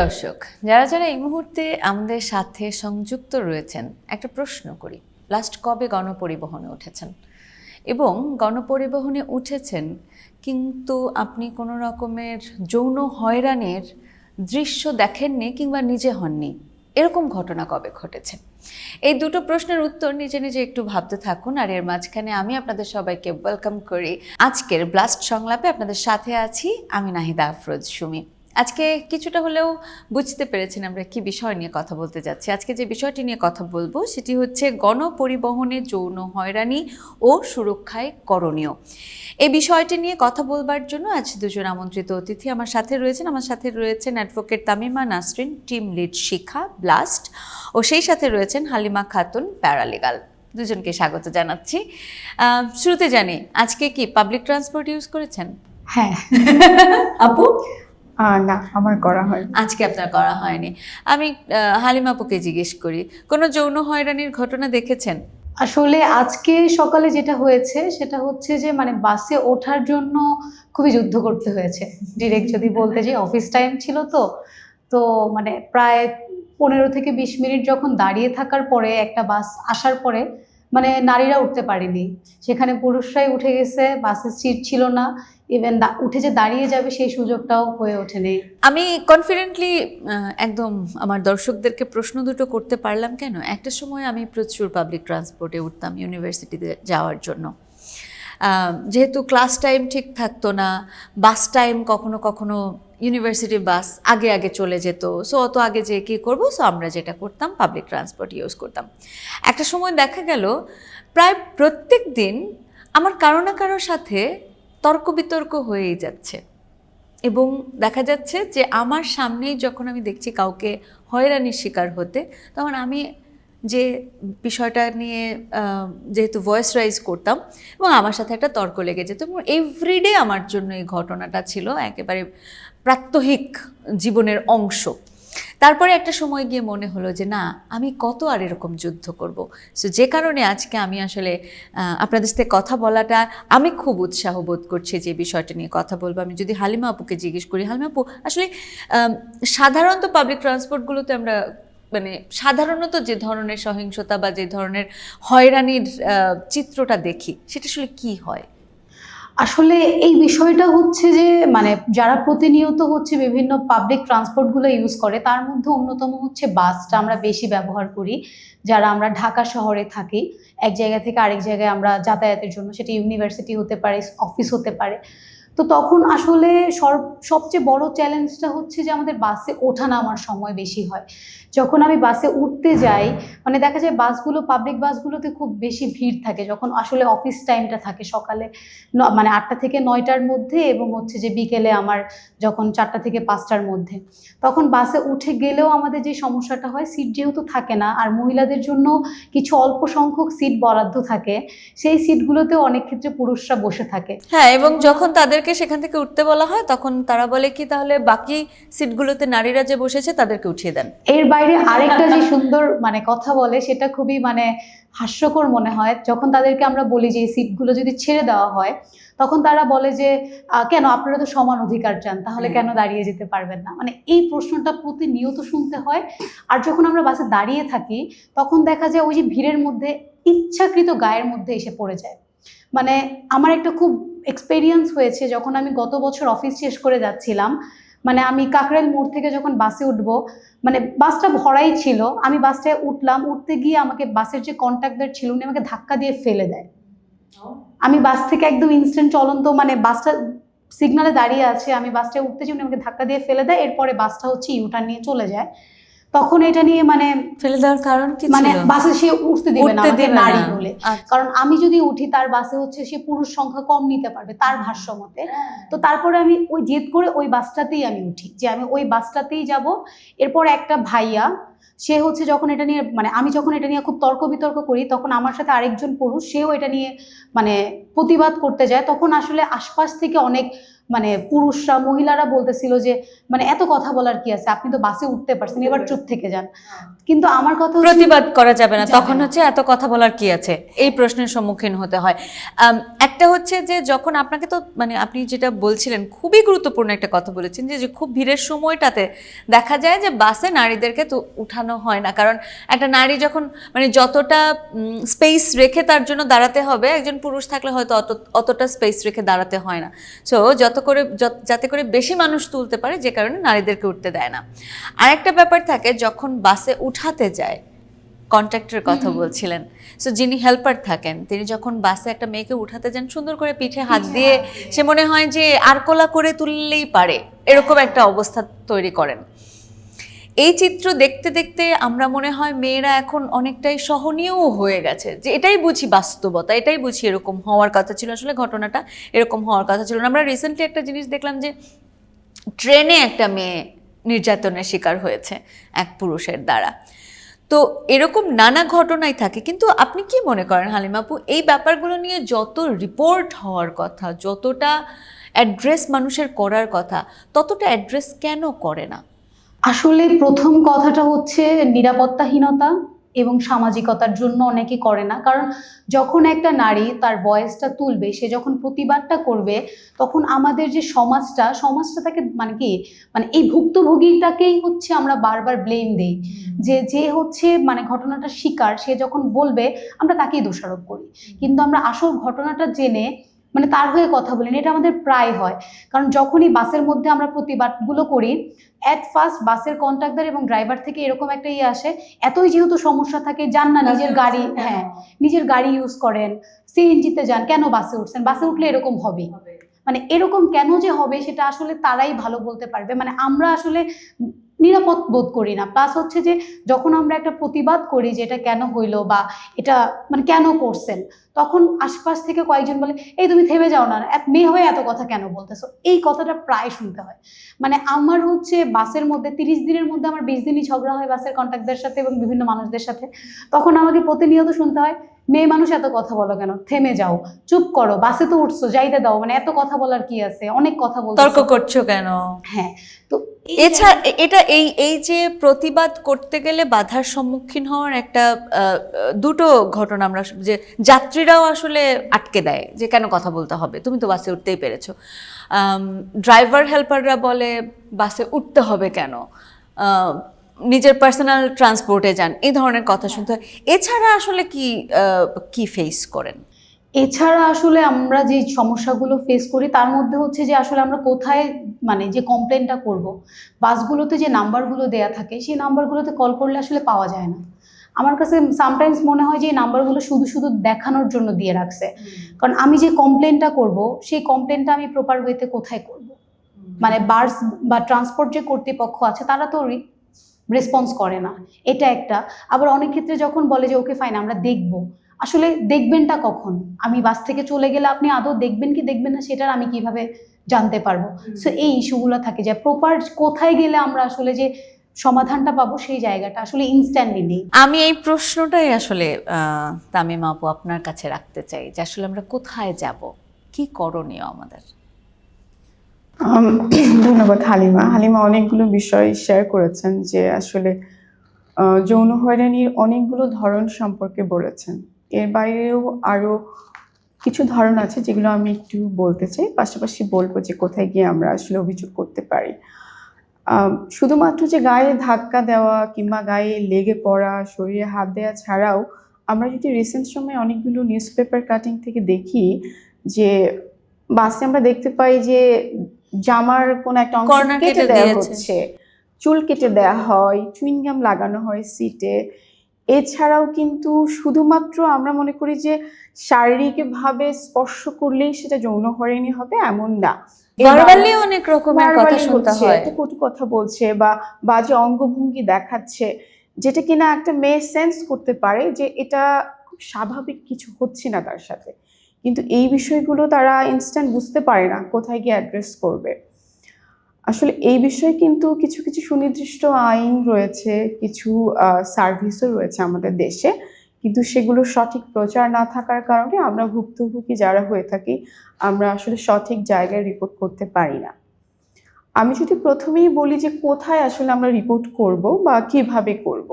দর্শক, যারা যারা এই মুহূর্তে আমাদের সাথে সংযুক্ত রয়েছেন, একটা প্রশ্ন করি। লাস্ট কবে গণপরিবহনে উঠেছেন? এবং গণপরিবহনে উঠেছেন কিন্তু আপনি কোনো রকমের যৌন হয়রানির দৃশ্য দেখেননি কিংবা নিজে হননি, এরকম ঘটনা কবে ঘটেছে? এই দুটো প্রশ্নের উত্তর নিজে নিজে একটু ভাবতে থাকুন। আর এর মাঝখানে আমি আপনাদের সবাইকে ওয়েলকাম করি আজকের ব্লাস্ট সংলাপে। আপনাদের সাথে আছি আমি নাহিদা আফরোজ সুমি। আজকে কিছুটা হলেও বুঝতে পেরেছেন আমরা কি বিষয় নিয়ে কথা বলতে যাচ্ছি। আজকে যে বিষয়টি নিয়ে কথা বলবো সেটি হচ্ছে গণপরিবহনে যৌন হয়রানি ও সুরক্ষায় করণীয়। এই বিষয়টি নিয়ে কথা বলবার জন্য আজ দুজন আমন্ত্রিত অতিথি আমার সাথে রয়েছেন। আমার সাথে রয়েছেন advocate Tamima Nasrin, team lead Shikha ব্লাস্ট, ও সেই সাথে রয়েছেন হালিমা খাতুন, প্যারালিগাল। দুজনকে স্বাগত জানাচ্ছি। শুরুতে জানি, আজকে কি পাবলিক ট্রান্সপোর্ট ইউজ করেছেন? হ্যাঁ। আপু? না, আমার করা হয়। আজকে আপনার করা হয়নি। আমি হালিমা আপুকে জিজ্ঞেস করি, কোনো যৌন হয়রানির ঘটনা দেখেছেন? আসলে আজকে সকালে যেটা হয়েছে সেটা হচ্ছে যে বাসে ওঠার জন্য খুবই যুদ্ধ করতে হয়েছে। ডিরেক্ট যদি বলতে যে অফিস টাইম ছিল, তো প্রায় 15 থেকে 20 মিনিট যখন দাঁড়িয়ে থাকার পরে একটা বাস আসার পরে নারীরা উঠতে পারেনি, সেখানে পুরুষরাই উঠে গেছে। বাসের সিট ছিল না, ইভেন উঠে যে দাঁড়িয়ে যাবে সেই সুযোগটাও হয়ে ওঠেনি। আমি কনফিডেন্টলি একদম আমার দর্শকদেরকে প্রশ্ন দুটো করতে পারলাম কেন, একটা সময় আমি প্রচুর পাবলিক ট্রান্সপোর্টে উঠতাম ইউনিভার্সিটিতে যাওয়ার জন্য। যেহেতু ক্লাস টাইম ঠিক থাকতো না, বাস টাইম কখনো কখনো ইউনিভার্সিটির বাস আগে আগে চলে যেত, সো অত আগে যে কী করবো, সো আমরা যেটা করতাম পাবলিক ট্রান্সপোর্ট ইউজ করতাম। একটা সময় দেখা গেল প্রায় প্রত্যেক দিন আমার কারো না কারোর সাথে তর্ক বিতর্ক হয়েই যাচ্ছে, এবং দেখা যাচ্ছে যে আমার সামনেই যখন আমি দেখছি কাউকে হয়রানির শিকার হতে, তখন আমি যে বিষয়টা নিয়ে যেহেতু ভয়েস রাইজ করতাম এবং আমার সাথে একটা তর্ক লেগে যেত, এবং এভরিডে আমার জন্য এই ঘটনাটা ছিল একেবারে প্রাত্যহিক জীবনের অংশ। তারপরে একটা সময় গিয়ে মনে হলো যে না, আমি কত আর এরকম যুদ্ধ করব। সো যে কারণে আজকে আমি আসলে আপনাদের সাথে কথা বলাটা আমি খুব উৎসাহ বোধ করছি যে বিষয়টা নিয়ে কথা বলবো। আমি যদি হালিমা আপুকে জিজ্ঞেস করি, হালিমা আপু, আসলে সাধারণত পাবলিক ট্রান্সপোর্টগুলোতে আমরা সাধারণত যে ধরনের সহিংসতা বা যে ধরনের হয়রানির চিত্রটা দেখি, সেটা আসলে কি হয়? আসলে এই বিষয়টা হচ্ছে যে যারা প্রতিনিয়ত হচ্ছে বিভিন্ন পাবলিক ট্রান্সপোর্টগুলো ইউজ করে, তার মধ্যে অন্যতম হচ্ছে বাসটা আমরা বেশি ব্যবহার করি। যারা আমরা ঢাকা শহরে থাকি, এক জায়গা থেকে আরেক জায়গায় আমরা যাতায়াতের জন্য, সেটা ইউনিভার্সিটি হতে পারে, অফিস হতে পারে, তো তখন আসলে সবচেয়ে বড় চ্যালেঞ্জটা হচ্ছে যে আমাদের বাসে ওঠা নামার সময় বেশি হয়। যখন আমি বাসে উঠতে যাই, দেখা যায় বাসগুলো, পাবলিক বাসগুলোতে খুব বেশি ভিড় থাকে যখন আসলে অফিস টাইমটা থাকে সকালে 8টা থেকে 9টার মধ্যে, এবং হচ্ছে যে বিকেলে আমার যখন 4টা থেকে 5টার মধ্যে। তখন বাসে উঠে গেলেও আমাদের যে সমস্যাটা হয়, সিট যেহেতু থাকে না, আর মহিলাদের জন্য কিছু অল্প সংখ্যক সিট বরাদ্দ থাকে, সেই সিটগুলোতেও অনেক ক্ষেত্রে পুরুষরা বসে থাকে। হ্যাঁ, এবং যখন তাদেরকে সেখান থেকে উঠতে বলা হয়, তখন তারা বলে কি, তাহলে বাকি সিটগুলোতে নারীরা যে বসেছে তাদেরকে উঠিয়ে দেন। এর বাইরে আরেকটা যে সুন্দর কথা বলে, সেটা খুবই হাস্যকর মনে হয়। যখন তাদেরকে আমরা বলি যে এই সিটগুলো যদি ছেড়ে দেওয়া হয়, তখন তারা বলে যে কেন, আপনারা তো সমান অধিকার চান, তাহলে কেন দাঁড়িয়ে যেতে পারবেন না? এই প্রশ্নটা প্রতিনিয়ত শুনতে হয়। আর যখন আমরা বাসে দাঁড়িয়ে থাকি, তখন দেখা যায় ওই যে ভিড়ের মধ্যে ইচ্ছাকৃত গায়ের মধ্যে এসে পড়ে যায়। আমার একটা খুব এক্সপেরিয়েন্স হয়েছে, যখন আমি গত বছর অফিস শেষ করে যাচ্ছিলাম, আমি কাকরাইল মোড় থেকে যখন বাসে উঠবো, বাসটা ভরাই ছিল, আমি বাসটায় উঠলাম, উঠতে গিয়ে আমাকে বাসের যে কন্ট্রাক্টর ছিল উনি আমাকে ধাক্কা দিয়ে ফেলে দেয়। আমি বাস থেকে একদম ইনস্ট্যান্ট চলন্ত, বাসটা সিগনালে দাঁড়িয়ে আছে, আমি বাসটায় উঠতে যাই, উনি আমাকে ধাক্কা দিয়ে ফেলে দেয়। এরপরে বাসটা হচ্ছে ইউটার্ন নিয়ে চলে যায়। তখন এটা নিয়ে ফেলে দেওয়ার কারণ কি ছিল? বাসে সে উঠতে দিবে না আমাকে নারী বলে। আচ্ছা। কারণ আমি যদি উঠি, তার বাসে হচ্ছে সে পুরুষ সংখ্যা কম নিতে পারবে তার ভাষ্য মতে। তো তারপরে আমি ওই জেদ করে ওই বাসটাতেই আমি উঠি, যে আমি ওই বাসটাতেই যাব। এরপর একটা ভাইয়া, সে হচ্ছে যখন এটা নিয়ে আমি যখন এটা নিয়ে খুব তর্ক বিতর্ক করি, তখন আমার সাথে আরেকজন পুরুষ, সেও এটা নিয়ে প্রতিবাদ করতে যায়। তখন আসলে আশপাশ থেকে অনেক মানে পুরুষরা মহিলারা বলতেছিল যে মানে এত কথা বলার কি আছে, আপনি তো বাসে উঠতে পারছেন, এবার চুপ থেকে যান। কিন্তু আমার কথা হচ্ছে প্রতিবাদ করা যাবে না, যাবে তখন না। হচ্ছে এত কথা বলার কি আছে, এই প্রশ্নের সম্মুখীন হতে হয়। একটা হচ্ছে যে যখন আপনাকে তো মানে আপনি যেটা বলছিলেন খুবই গুরুত্বপূর্ণ একটা কথা বলেছেন, যে খুব ভিড়ের সময়টাতে দেখা যায় যে বাসে নারীদেরকে তো উঠানো হয় না, কারণ একটা নারী যখন মানে যতটা স্পেস রেখে তার জন্য দাঁড়াতে হবে, একজন পুরুষ থাকলে হয়তো অতটা স্পেস রেখে দাঁড়াতে হয় না। সো যাতে করে বেশি মানুষ তুলতে পারে, যে কারণে নারীদেরকে উঠতে দেয় না। আরেকটা ব্যাপার থাকে যখন বাসে উঠাতে যায়, কন্ট্রাক্টরের কথা বলছিলেন, সো যিনি হেল্পার থাকেন তিনি যখন বাসে একটা মেয়েকে উঠাতে যান, সুন্দর করে পিঠে হাত দিয়ে সে মনে হয় যে আরকোলা করে তুললেই পারে, এরকম একটা অবস্থা তৈরি করেন। এই চিত্র দেখতে দেখতে আমরা মনে হয় মেয়েরা এখন অনেকটাই সহনীয়ও হয়ে গেছে, যে এটাই বুঝি বাস্তবতা, এটাই বুঝি এরকম হওয়ার কথা ছিল, আসলে ঘটনাটা এরকম হওয়ার কথা ছিল না। আমরা রিসেন্টলি একটা জিনিস দেখলাম যে ট্রেনে একটা মেয়ে নির্যাতনের শিকার হয়েছে এক পুরুষের দ্বারা। তো এরকম নানা ঘটনাই থাকে, কিন্তু আপনি কি মনে করেন হালিমা আপু, এই ব্যাপারগুলো নিয়ে যত রিপোর্ট হওয়ার কথা, যতটা অ্যাড্রেস মানুষের করার কথা, ততটা অ্যাড্রেস কেন করে না? আসলে প্রথম কথাটা হচ্ছে নিরাপত্তাহীনতা এবং সামাজিকতার জন্য অনেকে করে না। কারণ যখন একটা নারী তার ভয়েসটা তুলবে, সে যখন প্রতিবাদটা করবে, তখন আমাদের যে সমাজটা তাকে মানে কি মানে এই ভুক্তভোগীটাকেই হচ্ছে আমরা বারবার ব্লেম দেই, যে হচ্ছে মানে ঘটনাটা শিকার, সে যখন বলবে আমরা তাকেই দোষারোপ করি। কিন্তু আমরা আসল ঘটনাটা জেনে মানে তার হয়ে কথা বলি না, এটা আমাদের প্রায় হয়। কারণ যখনই বাসের মধ্যে আমরা প্রতিবাদগুলো করি, অ্যাট ফার্স্ট বাসের কন্ট্রাক্টর এবং ড্রাইভার থেকে এরকম একটা আসে, এতই যেহেতু সমস্যা থাকে, যান না নিজের গাড়ি, হ্যাঁ নিজের গাড়ি ইউজ করেন, সিএনজিতে যান, কেন বাসে উঠছেন, বাসে উঠলে এরকম হবে। মানে এরকম কেন যে হবে সেটা আসলে তারাই ভালো বলতে পারবে। মানে আমরা আসলে নিরাপদ বোধ করি না। প্লাস হচ্ছে যে যখন আমরা একটা প্রতিবাদ করি যে এটা কেন হইলো বা এটা মানে কেন করছেন, তখন আশপাশ থেকে কয়েকজন বলে এই তুমি থেমে যাও না, এক মেয়ে হয়ে এত কথা কেন বলতেছো, এই কথাটা প্রায় শুনতে হয়। মানে আমার হচ্ছে বাসের মধ্যে 30 দিনের মধ্যে আমার 20 দিনই ঝগড়া হয় বাসের কন্ট্রাক্টরদের সাথে এবং বিভিন্ন মানুষদের সাথে। তখন আমাকে প্রতিনিয়ত শুনতে হয় মেয়ে মানুষ এত কথা বলো কেন, থেমে যাও, চুপ করো, বাসে তো উঠছো, যাইতে দাও, মানে এত কথা বলার কি আছে, অনেক কথা বলছো, তর্ক করছো কেন? হ্যাঁ। তো এছাড়া এটা এই যে প্রতিবাদ করতে গেলে বাধার সম্মুখীন হওয়ার একটা দুটো ঘটনা আমরা যে যাত্রীরাও আসলে আটকে দেয়, যে কেন কথা বলতে হবে, তুমি তো বাসে উঠতেই পেরেছো। ড্রাইভার হেল্পাররা বলে বাসে উঠতে হবে কেন, নিজের পার্সোনাল ট্রান্সপোর্টে যান, এই ধরনের কথা শুনতে হয়। এছাড়া আসলে কি ফেস করেন? এছাড়া আসলে আমরা যে সমস্যাগুলো ফেস করি তার মধ্যে হচ্ছে যে আসলে আমরা কোথায় মানে যে কমপ্লেনটা করব, বাসগুলোতে যে নাম্বারগুলো দেয়া থাকে সেই নাম্বারগুলোতে কল করলে আসলে পাওয়া যায় না। আমার কাছে সামটাইমস মনে হয় যে এই নাম্বারগুলো শুধু শুধু দেখানোর জন্য দিয়ে রাখছে। কারণ আমি যে কমপ্লেনটা করব সেই কমপ্লেনটা আমি প্রপার ওয়েতে কোথায় করব, মানে বাস বা ট্রান্সপোর্ট যে কর্তৃপক্ষ আছে তারা তো রেসপন্স করে না, এটা একটা। আবার অনেক ক্ষেত্রে যখন বলে যে ওকে ফাইন আমরা দেখব, আসলে দেখবেনটা কখন, আমি বাস থেকে চলে গেলে আপনি আদৌ দেখবেন কি দেখবেন না সেটার আমি কিভাবে জানতে পারবো? সো এই ইস্যুগুলো থাকে যে প্রপার কোথায় গেলে আমরা আসলে যে সমাধানটা পাবো সেই জায়গাটা আসলে ইনস্ট্যান্টলি নেই। আমি এই প্রশ্নটাই আসলে তামিমা আপু আপনার কাছে রাখতে চাই, যে আসলে আমরা কোথায় যাব, কি করণীয় আমাদের? ধন্যবাদ হালিমা অনেকগুলো বিষয় শেয়ার করেছেন, যে আসলে যৌন হয়রানির অনেকগুলো ধরন সম্পর্কে বলেছেন। এর বাইরেও আরো কিছু ধরন আছে যেগুলো আমি একটু বলতে চাই, পাশাপাশি বলবো যে কোথায় গিয়ে আমরা আসলে অভিযোগ করতে পারি। শুধুমাত্র যে গায়ে ধাক্কা দেওয়া কিংবা গায়ে লেগে পড়া, শরীরে হাত দেওয়া ছাড়াও আমরা যদি রিসেন্ট সময়ে অনেকগুলো নিউজ পেপার কাটিং থেকে দেখি যে বাসে আমরা দেখতে পাই যে জামার কোন একটা অংশ কর্নার কেটে কেটে দেওয়া দিয়েছে। হচ্ছে, চুল কেটে দেওয়া হয়, চুইংগাম লাগানো হয় সিটে। এছাড়াও কিন্তু শুধুমাত্র আমরা মনে করি যে শারীরিকভাবে স্পর্শ করলেই সেটা যৌন হয়রানি হবে এমন না, ভার্বালি অনেক রকমের কথা শুনতে হয়, একটা কটু কথা বলছে বা বাজে অঙ্গভঙ্গি দেখাচ্ছে, যেটা কিনা একটা মেয়ে সেন্স করতে পারে যে এটা খুব স্বাভাবিক কিছু হচ্ছে না তার সাথে, কিন্তু এই বিষয়গুলো তারা ইনস্ট্যান্ট বুঝতে পারে না কোথায় গিয়ে অ্যাড্রেস করবে। আসলে এই বিষয়ে কিন্তু কিছু কিছু সুনির্দিষ্ট আইন রয়েছে, কিছু সার্ভিসও রয়েছে আমাদের দেশে, কিন্তু সেগুলো সঠিক প্রচার না থাকার কারণে আমরা ভুক্তভোগী যারা হয়ে থাকি আমরা আসলে সঠিক জায়গায় রিপোর্ট করতে পারি না। আমি যদি প্রথমেই বলি যে কোথায় আসলে আমরা রিপোর্ট করব বা কিভাবে করব,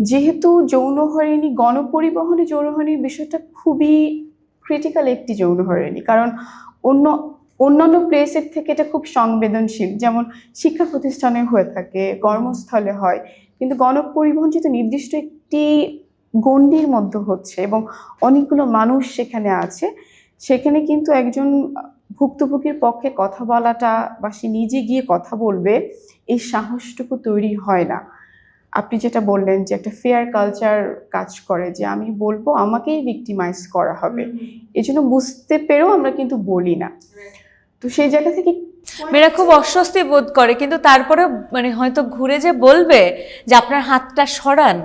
যেহেতু যৌন হয়রানি গণপরিবহনে যৌন হয়রানির বিষয়টা খুবই ক্রিটিক্যাল একটি যৌন হয়রানি, কারণ অন্যান্য প্লেসের থেকে এটা খুব সংবেদনশীল, যেমন শিক্ষা প্রতিষ্ঠানে হয়ে থাকে, কর্মস্থলে হয়, কিন্তু গণপরিবহন যেহেতু নির্দিষ্ট একটি গণ্ডির মধ্যে হচ্ছে এবং অনেকগুলো মানুষ সেখানে আছে, সেখানে কিন্তু একজন ভুক্তভোগীর পক্ষে কথা বলাটা বা সে নিজে গিয়ে কথা বলবে এই সাহসটুকু তৈরি হয় না। আপনি যেটা বললেন যে একটা ফেয়ার কালচার কাজ করে, যে আমি বলবো আমাকেই ভিক্টিমাইজ করা হবে, এই জন্য বুঝতে পেরেও আমরা কিন্তু বলি না। তো সেই জায়গা থেকে মেয়েরা খুব অস্বস্তি বোধ করে, কিন্তু তারপরে মানে হয়তো ঘুরে যে বলবে যে আপনার হাতটা সরান,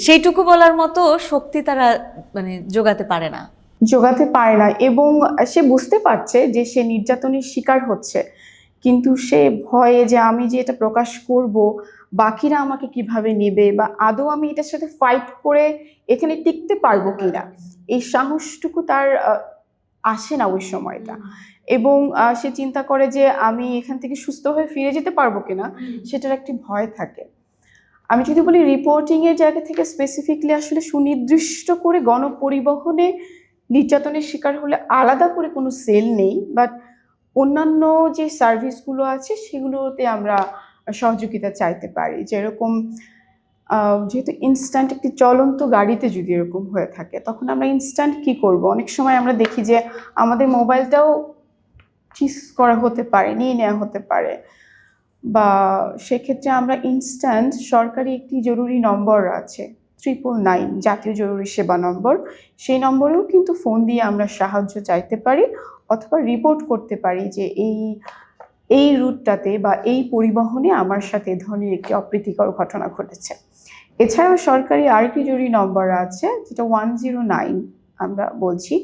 সেইটুকু বলার মতো শক্তি তারা মানে জোগাতে পারে না। এবং সে বুঝতে পারছে যে সে নির্যাতনের শিকার হচ্ছে, কিন্তু সে ভয়ে যে আমি যে এটা প্রকাশ করব বাকিরা আমাকে কিভাবে নেবে, বা আদৌ আমি এটার সাথে ফাইট করে এখানে টিকতে পারবো কিনা, এই সাহসটুকু তার আসে না ওই সময়টা। এবং সে চিন্তা করে যে আমি এখান থেকে সুস্থ হয়ে ফিরে যেতে পারবো কিনা, সেটার একটি ভয় থাকে। আমি যদি বলি রিপোর্টিংয়ের জায়গা থেকে স্পেসিফিকলি আসলে সুনির্দিষ্ট করে গণপরিবহনে নির্যাতনের শিকার হলে আলাদা করে কোনো সেল নেই, বাট অন্যান্য যে সার্ভিসগুলো আছে সেগুলোতে আমরা সহযোগিতা চাইতে পারি। যেরকম যেহেতু ইনস্ট্যান্ট একটি চলন্ত গাড়িতে যদি এরকম হয়ে থাকে, তখন আমরা ইনস্ট্যান্ট কি করব, অনেক সময় আমরা দেখি যে আমাদের মোবাইলটাও চিজ করা হতে পারে, নিয়ে নেওয়া হতে পারে, বা সেক্ষেত্রে আমরা ইনস্ট্যান্ট সরকারি একটি জরুরি নম্বর আছে 999 জাতীয় জরুরি সেবা নম্বর, সেই নম্বরেও কিন্তু ফোন দিয়ে আমরা সাহায্য চাইতে পারি অথবা রিপোর্ট করতে পারি যে এই রুটটাতে বা এই পরিবহনে আমার সাথে এ ধরনের একটি অপ্রীতিকর ঘটনা ঘটেছে। এছাড়াও সরকারি আরেকটি জরুরি নম্বর আছে যেটা 109 আমরা বলছি,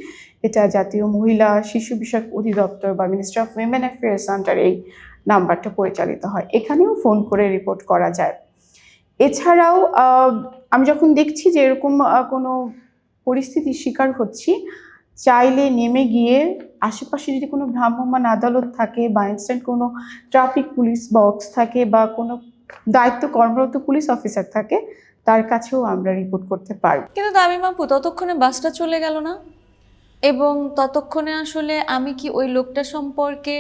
এটা জাতীয় মহিলা শিশু বিষয়ক অধিদপ্তর বা ministry of women affairs under এই নাম্বারটা পরিচালিত হয়, এখানেও ফোন করে রিপোর্ট করা যায়। এছাড়াও আমি যখন দেখছি যে এরকম কোনো পরিস্থিতির শিকার হচ্ছি, চাইলে নেমে গিয়ে আশেপাশে যদি কোনো ভ্রাম্যমাণ আদালত থাকে বা ইনস্ট্যান্ট কোনো ট্রাফিক পুলিশ বক্স থাকে বা কোনো দায়িত্ব কর্মরত পুলিশ অফিসার থাকে, তার কাছেও আমরা রিপোর্ট করতে পারব। কিন্তু তামিমা আপু, ততক্ষণে বাসটা চলে গেল না? এবং ততক্ষণে আসলে আমি কি ওই লোকটা সম্পর্কে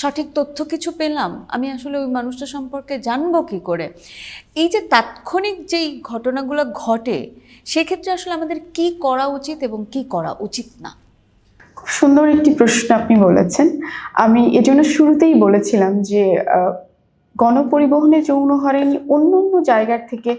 সঠিক তথ্য কিছু পেলাম? আমি আসলে ওই মানুষটা সম্পর্কে জানবো কি করে? এই যে তাৎক্ষণিক যেই ঘটনাগুলো ঘটে, সেক্ষেত্রে আসলে আমাদের কি করা উচিত এবং কি করা উচিত না? খুব সুন্দর একটি প্রশ্ন আপনি বলেছেন। আমি এজন্য শুরুতেই বলেছিলাম যে গণপরিবহনে যৌন হয়রানি অন্য জায়গার থেকে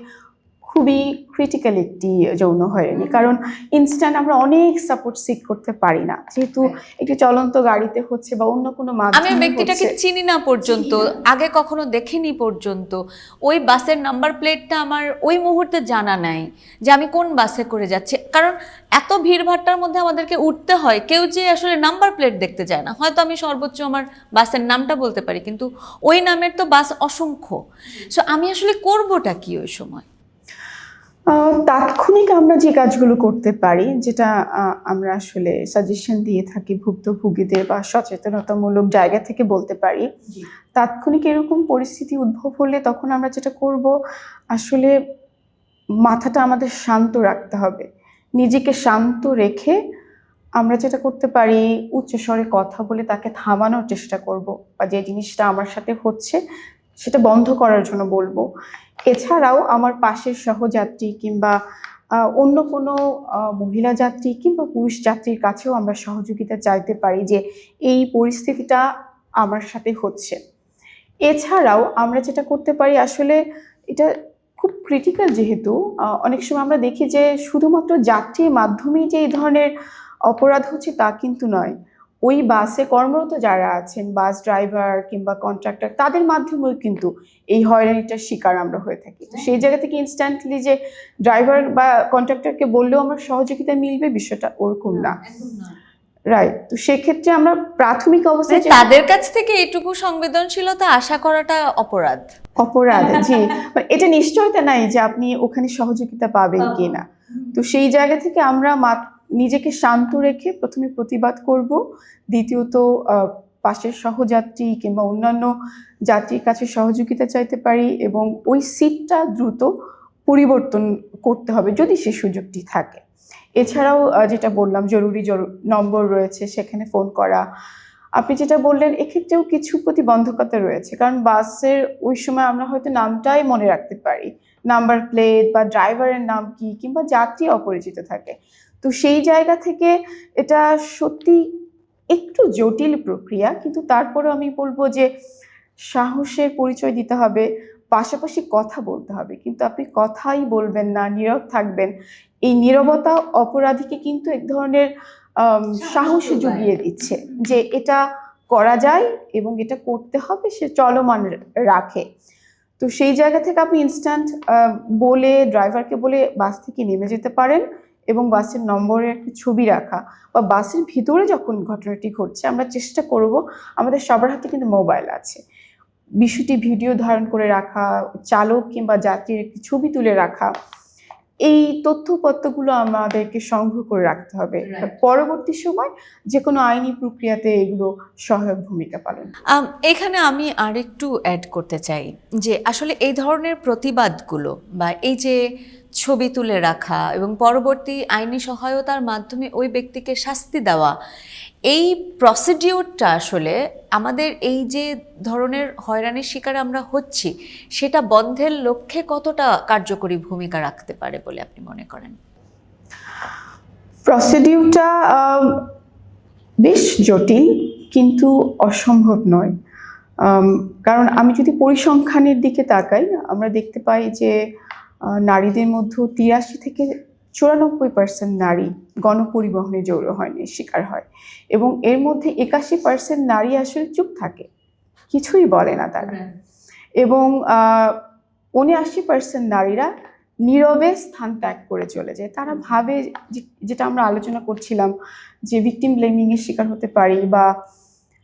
খুবই ক্রিটিক্যাল একটি যৌন হয়রানি, কারণ ইনস্ট্যান্ট আমরা অনেক সাপোর্ট সিক করতে পারি না, যেহেতু একটি চলন্ত গাড়িতে হচ্ছে বা অন্য কোনো আমি মাধ্যমে ব্যক্তিটাকে হচ্ছে। চিনি না পর্যন্ত, আগে কখনো দেখিনি পর্যন্ত, ওই বাসের নাম্বার প্লেটটা আমার ওই মুহূর্তে জানা নাই যে আমি কোন বাসে করে যাচ্ছি, কারণ এত ভিড়ভাট্টার মধ্যে আমাদেরকে উঠতে হয়, কেউ যে আসলে নাম্বার প্লেট দেখতে যায় না। হয়তো আমি সর্বোচ্চ আমার বাসের নামটা বলতে পারি, কিন্তু ওই নামের তো বাস অসংখ্য। সো আমি আসলে করবোটা কি ওই সময়? তাৎক্ষণিক আমরা যে কাজগুলো করতে পারি, যেটা আমরা আসলে সাজেশন দিয়ে থাকি ভুক্তভোগীদের বা সচেতনতামূলক জায়গা থেকে বলতে পারি, তাৎক্ষণিক এরকম পরিস্থিতি উদ্ভব হলে তখন আমরা যেটা করব, আসলে মাথাটা আমাদের শান্ত রাখতে হবে। নিজেকে শান্ত রেখে আমরা যেটা করতে পারি, উচ্চস্বরে কথা বলে তাকে থামানোর চেষ্টা করব, বা যে জিনিসটা আমার সাথে হচ্ছে সেটা বন্ধ করার জন্য বলবো। এছাড়াও আমার পাশের সহযাত্রী কিংবা অন্য কোনো মহিলা যাত্রী কিংবা পুরুষ যাত্রীর কাছেও আমরা সহযোগিতা চাইতে পারি যে এই পরিস্থিতিটা আমার সাথে হচ্ছে। এছাড়াও আমরা যেটা করতে পারি, আসলে এটা খুব ক্রিটিক্যাল, যেহেতু অনেক সময় আমরা দেখি যে শুধুমাত্র যাত্রীর মাধ্যমেই যে এই ধরনের অপরাধ হচ্ছে তা কিন্তু নয়, ওই বাসে কর্মরত যারা আছেন, বাস ড্রাইভার কিংবা কন্ট্রাক্টর, তাদের মাধ্যমেও কিন্তু এই হয়রানিটার শিকার আমরা হয়ে থাকি। তো সেই জায়গা থেকে ইনস্ট্যান্টলি যে ড্রাইভার বা কন্ট্রাক্টরকে বললেও আমার সহযোগিতা মিলবে, বিষয়টা ওরকম না। রাইট। তো সেক্ষেত্রে আমরা প্রাথমিক অবস্থায় তাদের কাছ থেকে এটুকু সংবেদনশীলতা আশা করাটা অপরাধ। অপরাধ, জি, এটা নিশ্চয়তা নাই যে আপনি ওখানে সহযোগিতা পাবেন কিনা। তো সেই জায়গা থেকে আমরা নিজেকে শান্ত রেখে প্রথমে প্রতিবাদ করব, দ্বিতীয়ত পাশের সহযাত্রী কিংবা অন্যান্য যাত্রীর কাছে সহযোগিতা চাইতে পারি, এবং ওই সিটটা দ্রুত পরিবর্তন করতে হবে যদি সে সুযোগটি থাকে। এছাড়াও যেটা বললাম, জরুরি নম্বর রয়েছে, সেখানে ফোন করা। আপনি যেটা বললেন, এক্ষেত্রেও কিছু প্রতিবন্ধকতা রয়েছে, কারণ বাসের ওই সময় আমরা হয়তো নামটাই মনে রাখতে পারি, নাম্বার প্লেট বা ড্রাইভারের নাম কি, কিংবা যাত্রী অপরিচিত থাকে। তো সেই জায়গা থেকে এটা সত্যি একটু জটিল প্রক্রিয়া, কিন্তু তারপরেও আমি বলবো যে সাহসের পরিচয় দিতে হবে, পাশাপাশি কথা বলতে হবে। কিন্তু আপনি কথাই বলবেন না, নীরব থাকবেন, এই নীরবতা অপরাধীকে কিন্তু এক ধরনের সাহস জুগিয়ে দিচ্ছে যে এটা করা যায় এবং এটা করতে হবে, সে চলমান রাখে। তো সেই জায়গা থেকে আপনি ইনস্ট্যান্ট বলে, ড্রাইভারকে বলে বাস থেকে নেমে যেতে পারেন, এবং বাসের নম্বরের একটা ছবি রাখা, বা বাসের ভিতরে যখন ঘটনাটি ঘটছে আমরা চেষ্টা করব, আমাদের সবার হাতে কিন্তু মোবাইল আছে, বিষয়টি ভিডিও ধারণ করে রাখা, চালক কিংবা যাত্রীর একটি ছবি তুলে রাখা, এই তথ্যপত্রগুলো আমাদেরকে সংগ্রহ করে রাখতে হবে। পরবর্তী সময় যে কোনো আইনি প্রক্রিয়াতে এগুলো সহায়ক ভূমিকা পালন। এখানে আমি আরেকটু অ্যাড করতে চাই যে আসলে এই ধরনের প্রতিবাদগুলো বা এই যে ছবি তুলে রাখা এবং পরবর্তী আইনি সহায়তার মাধ্যমে ওই ব্যক্তিকে শাস্তি দেওয়া, এই প্রসিডিওরটা আসলে আমাদের এই যে ধরনের হয়রানির শিকার আমরা হচ্ছি সেটা বন্ধের লক্ষ্যে কতটা কার্যকরী ভূমিকা রাখতে পারে বলে আপনি মনে করেন? প্রসিডিউরটা বেশ জটিল, কিন্তু অসম্ভব নয়। কারণ আমি যদি পরিসংখ্যানের দিকে তাকাই, আমরা দেখতে পাই যে নারীদের মধ্যে 83 থেকে 94% নারী গণপরিবহনে জড়ো হয়রানির শিকার হয়, এবং এর মধ্যে 81% নারী আসলে চুপ থাকে, কিছুই বলে না তারা, এবং 79% নারীরা নীরবে স্থান ত্যাগ করে চলে যায়। তারা ভাবে, যেটা আমরা আলোচনা করছিলাম, যে ভিকটিম ব্লেমিং এর শিকার হতে পারি, বা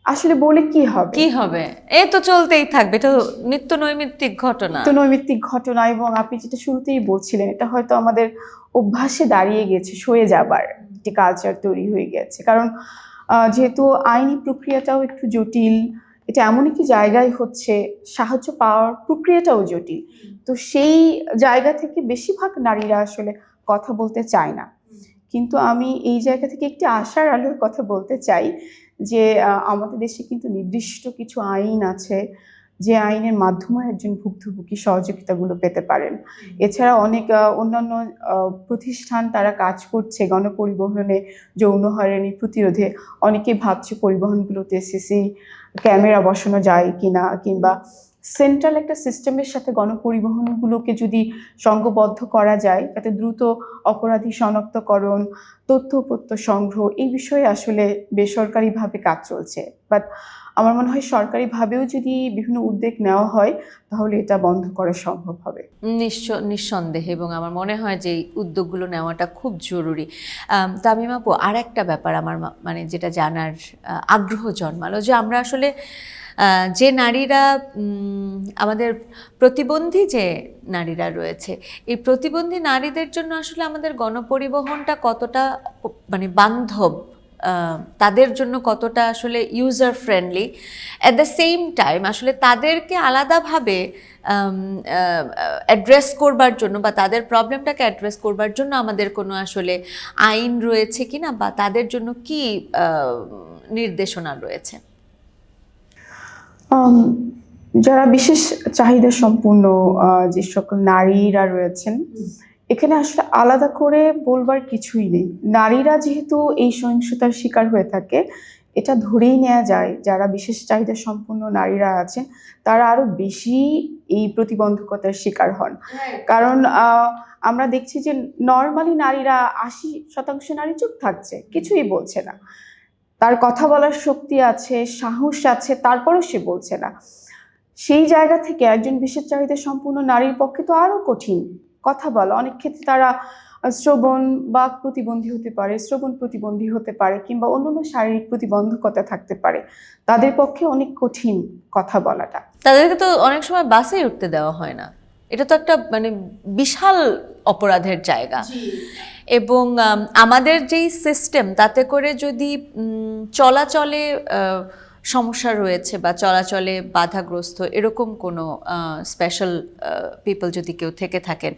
আসলে বলে কি হবে, এ তো চলতেই থাকবে, এটা নিত্য নৈমিত্তিক ঘটনা। এবং আপনি যেটা শুরুতেই বলছিলেন, এটা হয়তো আমাদের অভ্যাসে দাঁড়িয়ে গেছে, সয়ে যাবার একটি কালচার তৈরি হয়ে গেছে। কারণ যেহেতু আইনি প্রক্রিয়াটাও একটু জটিল, এটা এমন একটি জায়গায় হচ্ছে, সাহায্য পাওয়ার প্রক্রিয়াটাও জটিল। তো সেই জায়গা থেকে বেশিরভাগ নারীরা আসলে কথা বলতে চায় না। কিন্তু আমি এই জায়গা থেকে একটি আশার আলোর কথা বলতে চাই, যে আমাদের দেশে কিন্তু নির্দিষ্ট কিছু আইন আছে, যে আইনের মাধ্যমে একজন ভুক্তভোগী সহযোগিতাগুলো পেতে পারেন। এছাড়া অনেক অন্যান্য প্রতিষ্ঠান তারা কাজ করছে গণপরিবহনে যৌন হয়রানি প্রতিরোধে। অনেকেই ভাবছে পরিবহনগুলোতে সিসি ক্যামেরা বসানো যায় কিনা, কিংবা সেন্ট্রাল একটা সিস্টেমের সাথে গণপরিবহনগুলোকে যদি সংঘবদ্ধ করা যায়, যাতে দ্রুত অপরাধী শনাক্তকরণ, তথ্যপত্র সংগ্রহ, এই বিষয়ে আসলে বেসরকারিভাবে কাজ চলছে। বাট আমার মনে হয় সরকারিভাবেও যদি বিভিন্ন উদ্যোগ নেওয়া হয়, তাহলে এটা বন্ধ করা সম্ভব হবে। নিঃসন্দেহে, এবং আমার মনে হয় যে এই উদ্যোগগুলো নেওয়াটা খুব জরুরি। তামিম আপু, আর একটা ব্যাপার আমার মানে যেটা জানার আগ্রহ জন্মালো, যে আমরা আসলে যে নারীরা, আমাদের প্রতিবন্ধী যে নারীরা রয়েছে, এই প্রতিবন্ধী নারীদের জন্য আসলে আমাদের গণপরিবহনটা কতটা মানে বান্ধব, তাদের জন্য কতটা আসলে user friendly, at the same time আসলে তাদেরকে আলাদাভাবে অ্যাড্রেস করবার জন্য বা তাদের প্রবলেমটাকে অ্যাড্রেস করবার জন্য আমাদের কোনো আসলে আইন রয়েছে কিনা, বা তাদের জন্য কি নির্দেশনা রয়েছে? যারা বিশেষ চাহিদা সম্পন্ন যে সকল নারীরা রয়েছেন, এখানে আসলে আলাদা করে বলবার কিছুই নেই। নারীরা যেহেতু এই সহিংসতার শিকার হয়ে থাকে, এটা ধরেই নেওয়া যায় যারা বিশেষ চাহিদা সম্পন্ন নারীরা আছেন তারা আরো বেশি এই প্রতিবন্ধকতার শিকার হন। কারণ আমরা দেখছি যে নর্মালি নারীরা 80% নারী চুপ থাকছে, কিছুই বলছে না, তার কথা বলার শক্তি আছে, সাহস আছে, তারপরও সে বলছে না। সেই জায়গা থেকে একজন বিশেষ চাহিদা সম্পূর্ণ নারীর পক্ষে তো আরো কঠিন কথা বলা। অনেক ক্ষেত্রে তারা শ্রবণ বাক প্রতিবন্ধী হতে পারে, শ্রবণ প্রতিবন্ধী হতে পারে, কিংবা অন্যান্য শারীরিক প্রতিবন্ধকতা থাকতে পারে, তাদের পক্ষে অনেক কঠিন কথা বলাটা। তাদেরকে তো অনেক সময় বাসেই উঠতে দেওয়া হয় না, এটা তো একটা মানে বিশাল অপরাধের জায়গা। এবং আমাদের যেই সিস্টেম, তাতে করে যদি চলাচলে সমস্যা রয়েছে বা চলাচলে বাধাগ্রস্ত এরকম কোনো স্পেশাল পিপল যদি কেউ থেকে থাকেন,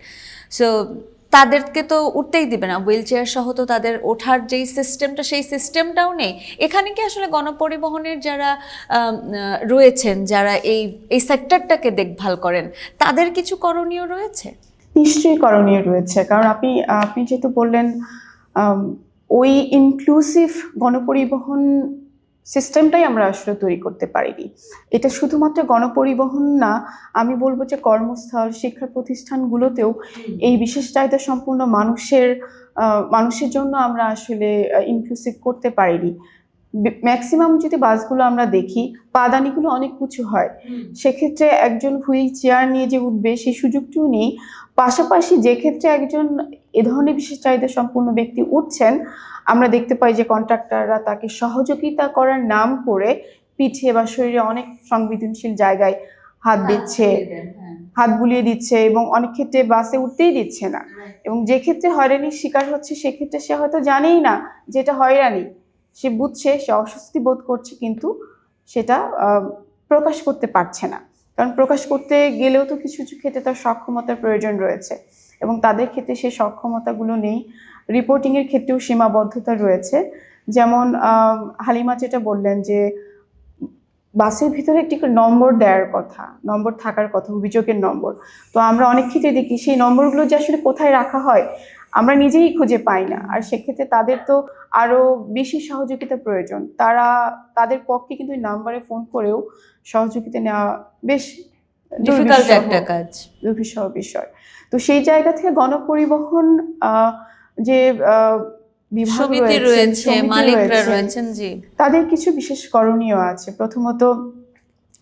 সো তাদেরকে তো উঠতেই দিবে না। হুইল চেয়ার সহ তো তাদের ওঠার যেই সিস্টেমটা, সেই সিস্টেমটাও নেই। এখানে কি আসলে গণপরিবহনের যারা রয়েছেন, যারা এই সেক্টরটাকে দেখভাল করেন, তাদের কিছু করণীয় রয়েছে? নিশ্চয়ই করণীয় রয়েছে, কারণ আপনি যেহেতু বললেন ওই ইনক্লুসিভ গণপরিবহন সিস্টেমটাই আমরা আসলে তৈরি করতে পারিনি। এটা শুধুমাত্র গণপরিবহন না, আমি বলবো যে কর্মস্থল, শিক্ষা প্রতিষ্ঠানগুলোতেও এই বিশেষ চাহিদা সম্পূর্ণ মানুষের জন্য আমরা আসলে ইনক্লুসিভ করতে পারিনি। ম্যাক্সিমাম যদি বাসগুলো আমরা দেখি, পাদানিগুলো অনেক উঁচু হয়, সেক্ষেত্রে একজন হুইল চেয়ার নিয়ে যে উঠবে সেই সুযোগটিও নেই। পাশাপাশি যে ক্ষেত্রে একজন এ ধরনের বিশেষ চাহিদা সম্পন্ন ব্যক্তি উঠছেন, আমরা দেখতে পাই যে কন্ট্রাক্টররা তাকে সহযোগিতা করার নাম করে পিঠে বা শরীরে অনেক সংবেদনশীল জায়গায় হাত দিচ্ছে, হাত বুলিয়ে দিচ্ছে, এবং অনেক ক্ষেত্রে বাসে উঠতেই দিচ্ছে না। এবং যে ক্ষেত্রে হয়রানির শিকার হচ্ছে, সেক্ষেত্রে সে হয়তো জানেই না যে এটা হয়রানি, সে বুঝছে, সে অস্বস্তি বোধ করছে, কিন্তু সেটা প্রকাশ করতে পারছে না। কারণ প্রকাশ করতে গেলেও তো কিছু কিছু ক্ষেত্রে তার সক্ষমতার প্রয়োজন রয়েছে, এবং তাদের ক্ষেত্রে সেই সক্ষমতাগুলো নেই। রিপোর্টিংয়ের ক্ষেত্রেও সীমাবদ্ধতা রয়েছে। যেমন হালিমা যেটা বললেন যে বাসের ভিতরে একটি নম্বর দেওয়ার কথা, নম্বর থাকার কথা, অভিযোগের নম্বর। তো আমরা অনেক ক্ষেত্রে দেখি সেই নম্বরগুলো যে আসলে কোথায় রাখা হয় আমরা নিজেই খুঁজে পাই না। আর সেক্ষেত্রে তাদের তো আরো বেশি সহযোগিতা প্রয়োজন। তাদের পক্ষে কিন্তু ওই নাম্বারে ফোন করেও সহযোগিতা নেওয়া বেশ ডিফিকাল্ট একটা কাজ, দুর্বিষহ বিষয়। তো সেই জায়গা থেকে গণপরিবহন যে বিভাগ রয়েছে, মালিকরা রয়েছেন, জি, তাদের কিছু বিশেষ করণীয় আছে। প্রথমত,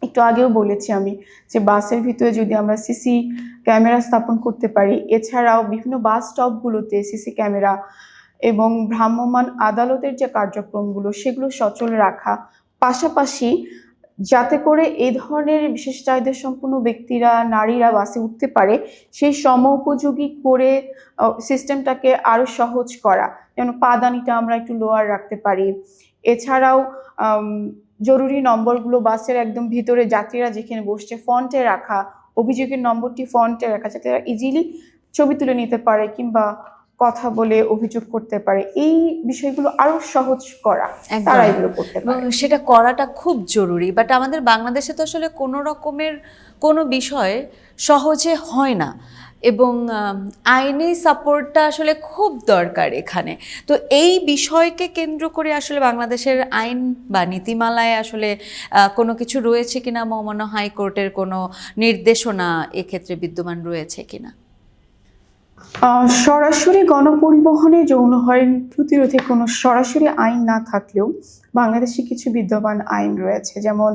একটু আগেও বলেছি আমি যে বাসের ভিতরে যদি আমরা সিসি ক্যামেরা স্থাপন করতে পারি, এছাড়াও বিভিন্ন বাস স্টপগুলোতে সিসি ক্যামেরা এবং ভ্রাম্যমাণ আদালতের যে কার্যক্রমগুলো সেগুলো সচল রাখা, পাশাপাশি যাতে করে এই ধরনের বিশেষ চাহিদা সম্পন্ন ব্যক্তিরা, নারীরা বাসে উঠতে পারে, সেই সমোপযোগী করে সিস্টেমটাকে আরো সহজ করা, যেন পাদানিটা আমরা একটু লোয়ার রাখতে পারি। এছাড়াও জরুরি নম্বরগুলো বাসের একদম ভিতরে যাত্রীরা যেখানে বসছে ফন্টে রাখা, অভিযোগের নম্বরটি ফন্টে রাখা, যাতে তারা ইজিলি ছবি তুলে নিতে পারে কিংবা কথা বলে অভিযোগ করতে পারে। এই বিষয়গুলো আরো সহজ করা, তারা এগুলো করতে পারে, এবং সেটা করাটা খুব জরুরি। বাট আমাদের বাংলাদেশে তো আসলে কোনো রকমের কোনো বিষয় সহজে হয় না, এবং আইনি সাপোর্টটা আসলে খুব দরকার এখানে। তো এই বিষয়কে কেন্দ্র করে আসলে বাংলাদেশের আইন বা নীতিমালায় আসলে কোনো কিছু রয়েছে কিনা, মহামান্য হাইকোর্টের কোনো নির্দেশনা এক্ষেত্রে বিদ্যমান রয়েছে কিনা? সরাসরি গণপরিবহনে যৌন হয়রানি প্রতিরোধে কোনো সরাসরি আইন না থাকলেও বাংলাদেশে কিছু বিদ্যমান আইন রয়েছে। যেমন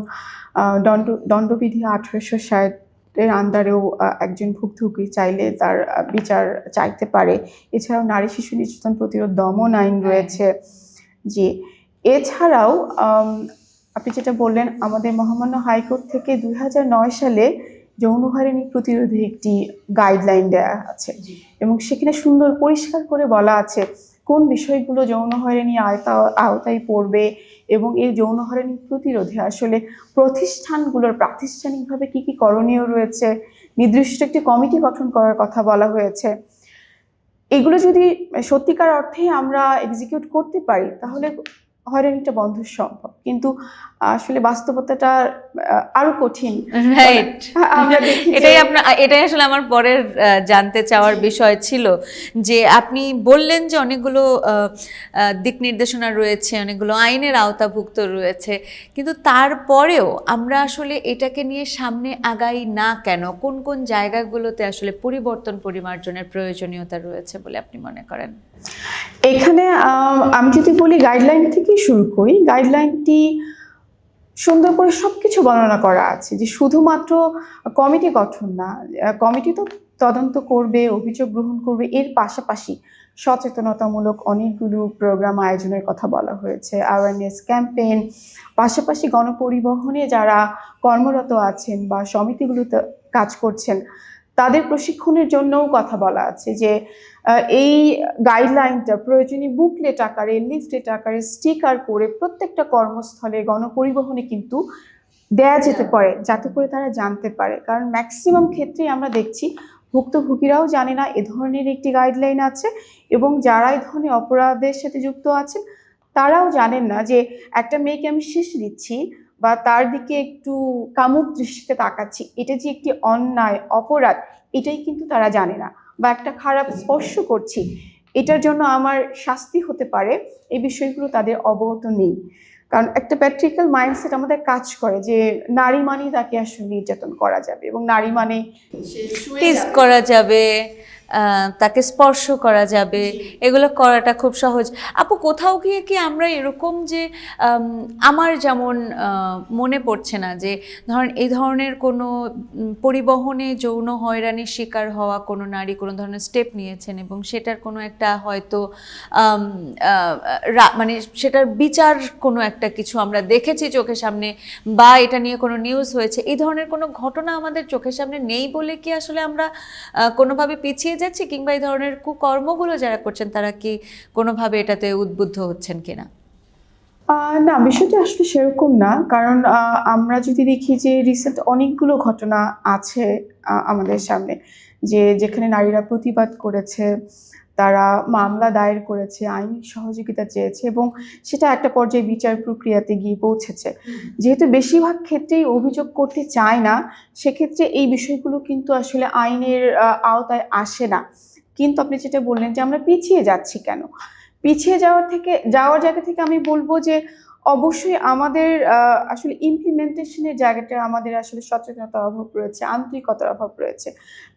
দণ্ডবিধি 1860-এর আন্ডারেও একজন ভুক্তভোগী চাইলে তার বিচার চাইতে পারে। এছাড়াও নারী শিশু নির্যাতন প্রতিরোধ দমন আইন রয়েছে। জি, এছাড়াও আপনি যেটা বললেন, আমাদের মহামান্য হাইকোর্ট থেকে 2009 সালে যৌন হয়রানি প্রতিরোধে একটি গাইডলাইন দেওয়া আছে, এবং সেখানে সুন্দর পরিষ্কার করে বলা আছে কোন বিষয়গুলো যৌন হয়রানি আওতায় পড়বে, এবং এই যৌন হয়রানি প্রতিরোধে আসলে প্রতিষ্ঠানগুলোর প্রাতিষ্ঠানিকভাবে কি কি করণীয় রয়েছে, নির্দিষ্ট একটি কমিটি গঠন করার কথা বলা হয়েছে। এগুলো যদি সত্যিকার অর্থে আমরা এক্সিকিউট করতে পারি তাহলে হয়রানিটা বন্ধ সম্ভব, কিন্তু আসলে বাস্তবতাটা আরো কঠিন। রাইট, এটাই আসলে আমার পরের জানতে চাওয়ার বিষয় ছিল, যে আপনি বললেন যে অনেকগুলো দিক নির্দেশনা রয়েছে, অনেকগুলো আইনের আওতাভুক্ত রয়েছে, কিন্তু তারপরেও আমরা আসলে এটাকে নিয়ে সামনে আগাই না কেন? কোন কোন জায়গাগুলোতে আসলে পরিবর্তন পরিমার্জনের প্রয়োজনীয়তা রয়েছে বলে আপনি মনে করেন? এখানে আমি যদি বলি গাইডলাইন থেকেই শুরু করি। গাইডলাইনটি সুন্দর করে সবকিছু বর্ণনা করা আছে, যে শুধুমাত্র কমিটি গঠন না, কমিটি তো তদন্ত করবে, অভিযোগ গ্রহণ করবে। এর পাশাপাশি সচেতনতামূলক অনেকগুলো প্রোগ্রাম আয়োজনের কথা বলা হয়েছে, অ্যাওয়ারনেস ক্যাম্পেইন, পাশাপাশি গণপরিবহনে যারা কর্মরত আছেন বা সমিতিগুলোতে কাজ করছেন তাদের প্রশিক্ষণের জন্যও কথা বলা আছে যে এই গাইডলাইনটা প্রয়োজনীয় বুকলেট আকারে, লিফলেট আকারে, স্টিকার করে প্রত্যেকটা কর্মস্থলে গণপরিবহনে কিন্তু দেয়া যেতে পারে, যাতে করে তারা জানতে পারে। কারণ ম্যাক্সিমাম ক্ষেত্রেই আমরা দেখছি ভুক্তভোগীরাও জানে না এ ধরনের একটি গাইডলাইন আছে, এবং যারা এই ধরনের অপরাধের সাথে যুক্ত আছেন তারাও জানেন না যে একটা মেয়েকে আমি শিশু দিচ্ছি বা তার দিকে একটু কামুক দৃষ্টিতে তাকাচ্ছি, এটা যে একটি অন্যায় অপরাধ এটাই কিন্তু তারা জানে না। বা একটা খারাপ স্পর্শ করছি, এটার জন্য আমার শাস্তি হতে পারে, এই বিষয়গুলো তাদের অবগত নেই। কারণ একটা প্যাট্রিক্যাল মাইন্ডসেট আমাদের কাজ করে যে নারী মানেই তাকে আসলে নির্যাতন করা যাবে, এবং নারী মানে টিজ করা যাবে, তাকে স্পর্শ করা যাবে, এগুলো করাটা খুব সহজ। আপু, কোথাও গিয়ে কি আমরা এরকম যে আমার যেমন মনে পড়ছে না যে ধরেন এই ধরনের কোনো পরিবহনে যৌন হয়রানির শিকার হওয়া কোনো নারী কোনো ধরনের স্টেপ নিয়েছেন এবং সেটার কোনো একটা হয়তো মানে সেটার বিচার কোনো একটা কিছু আমরা দেখেছি চোখের সামনে, বা এটা নিয়ে কোনো নিউজ হয়েছে, এই ধরনের কোনো ঘটনা আমাদের চোখের সামনে নেই বলে কি আসলে আমরা কোনোভাবে পিছিয়ে যাচ্ছি, কিংবা এই ধরনের কুকর্মগুলো যারা করছেন তারা কি কোনোভাবে এটাতে উদ্বুদ্ধ হচ্ছেন কিনা? না, বিষয়টা আসলে সেরকম না। কারণ আমরা যদি দেখি যে রিসেন্ট অনেকগুলো ঘটনা আছে আমাদের সামনে, যেখানে নারীরা প্রতিবাদ করেছে, তারা মামলা দায়ের করেছে, আইনি সহযোগিতা চেয়েছে, এবং সেটা একটা পর্যায়ে বিচার প্রক্রিয়াতে গিয়ে পৌঁছেছে। যেহেতু বেশিরভাগ ক্ষেত্রেই অভিযোগ করতে চায় না, সেক্ষেত্রে এই বিষয়গুলো কিন্তু আসলে আইনের আওতায় আসে না। কিন্তু আপনি যেটা বললেন যে আমরা পিছিয়ে যাচ্ছি কেন, পিছিয়ে যাওয়ার জায়গা থেকে আমি বলবো যে অবশ্যই আমাদের আসলে ইমপ্লিমেন্টেশনের জায়গাটা আমাদের আসলে সচেতনতার অভাব রয়েছে, আন্তরিকতার অভাব রয়েছে।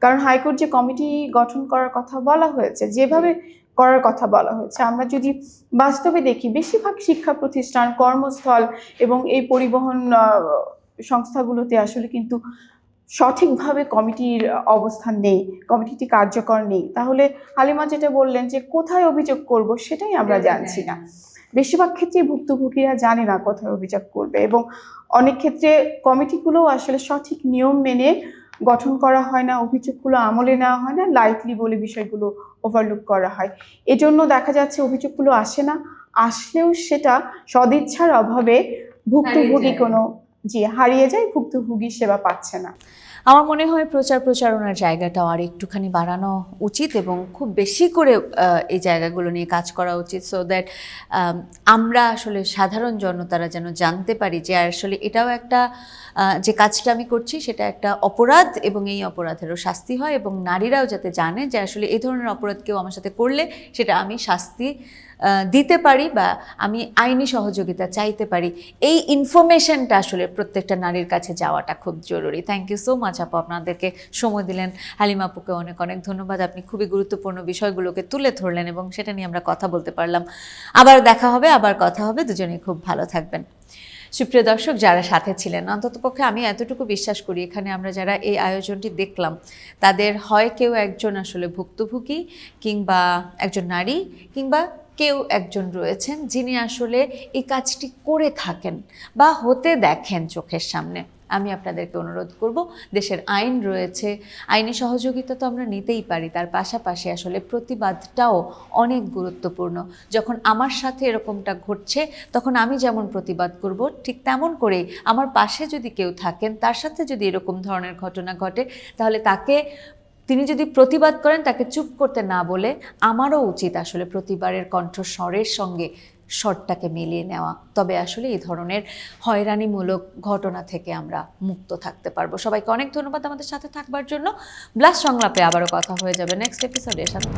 কারণ হাইকোর্ট যে কমিটি গঠন করার কথা বলা হয়েছে, যেভাবে করার কথা বলা হয়েছে, আমরা যদি বাস্তবে দেখি বেশিরভাগ শিক্ষা প্রতিষ্ঠান, কর্মস্থল এবং এই পরিবহন সংস্থাগুলোতে আসলে কিন্তু সঠিকভাবে কমিটির অবস্থান নেই, কমিটিটি কার্যকর নেই। তাহলে হালিমা যেটা বললেন যে কোথায় অভিযোগ করব সেটাই আমরা জানছি না। বেশিরভাগ ক্ষেত্রেই ভুক্তভোগীরা জানে না কোথায় অভিযোগ করবে, এবং অনেক ক্ষেত্রে কমিটিগুলোও আসলে সঠিক নিয়ম মেনে গঠন করা হয় না, অভিযোগগুলো আমলে নেওয়া হয় না, লাইটলি বলে বিষয়গুলো ওভারলুক করা হয়। এজন্য দেখা যাচ্ছে অভিযোগগুলো আসে না, আসলেও সেটা সদিচ্ছার অভাবে ভুক্তভোগী হারিয়ে যায়, ভুক্তভোগী সেবা পাচ্ছে না। আমার মনে হয় প্রচারণার জায়গাটাও আর একটুখানি বাড়ানো উচিত, এবং খুব বেশি করে এই জায়গাগুলো নিয়ে কাজ করা উচিত, সো দ্যাট আমরা আসলে সাধারণ জনতারা যেন জানতে পারি যে আসলে এটাও একটা যে কাজটা আমি করছি সেটা একটা অপরাধ, এবং এই অপরাধেরও শাস্তি হয়, এবং নারীরাও যাতে জানে যে আসলে এই ধরনের অপরাধ কেউ আমার সাথে করলে সেটা আমি শাস্তি দিতে পারি বা আমি আইনি সহযোগিতা চাইতে পারি। এই ইনফরমেশনটা আসলে প্রত্যেকটা নারীর কাছে যাওয়াটা খুব জরুরি। থ্যাংক ইউ সো মাচ আপু, আপনাদেরকে সময় দিলেন। হালিমা আপুকে অনেক অনেক ধন্যবাদ, আপনি খুবই গুরুত্বপূর্ণ বিষয়গুলোকে তুলে ধরলেন এবং সেটা নিয়ে আমরা কথা বলতে পারলাম। আবার দেখা হবে, আবার কথা হবে, দুজনেই খুব ভালো থাকবেন। সুপ্রিয় দর্শক, যারা সাথে ছিলেন, অন্ততপক্ষে আমি এতটুকু বিশ্বাস করি এখানে আমরা যারা এই আয়োজনটি দেখলাম তাদের হয় কেউ একজন আসলে ভুক্তভোগী, কিংবা একজন নারী, কিংবা কেউ একজন রয়েছেন যিনি আসলে এই কাজটি করে থাকেন বা হতে দেখেন চোখের সামনে। আমি আপনাদেরকে অনুরোধ করব, দেশের আইন রয়েছে, আইনি সহযোগিতা তো আমরা নিতেই পারি, তার পাশাপাশি আসলে প্রতিবাদটাও অনেক গুরুত্বপূর্ণ। যখন আমার সাথে এরকমটা ঘটছে তখন আমি যেমন প্রতিবাদ করব, ঠিক তেমন করেই আমার পাশে যদি কেউ থাকেন, তার সাথে যদি এরকম ধরনের ঘটনা ঘটে, তাহলে তিনি যদি প্রতিবাদ করেন তাকে চুপ করতে না বলে আমারও উচিত আসলে প্রতিবারের কণ্ঠস্বরের সঙ্গে স্বরটাকে মিলিয়ে নেওয়া। তবে আসলে এই ধরনের হয়রানিমূলক ঘটনা থেকে আমরা মুক্ত থাকতে পারবো। সবাইকে অনেক ধন্যবাদ আমাদের সাথে থাকবার জন্য। ব্লাস্ট সংলাপে আবারও কথা হয়ে যাবে নেক্সট এপিসোডে। সাথে